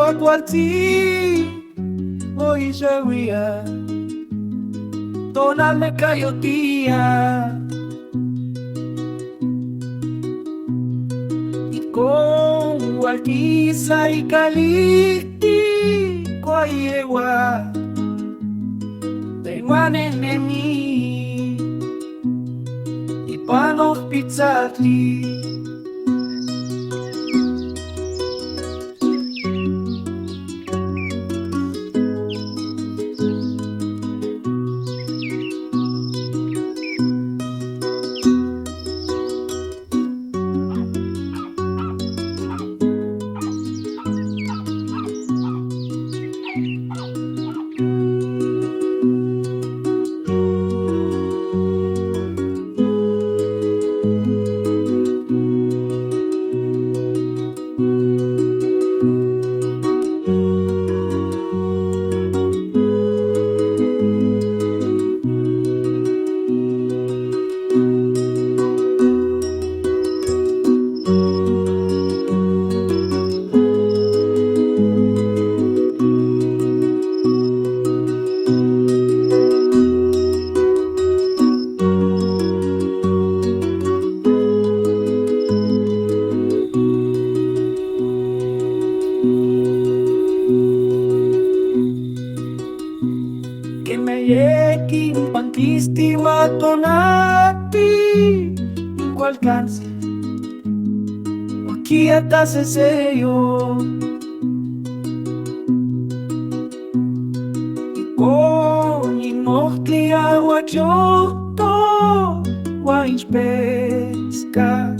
Macehualtlahtolli, oye tonale cayotía, y con hualquiza y calixti, cualli tengo enemi, y panos pizzatli. Que me llegue un panquisti matonati, cual cáncer, aquí hasta se sello, y con inostli aguachoto, pesca.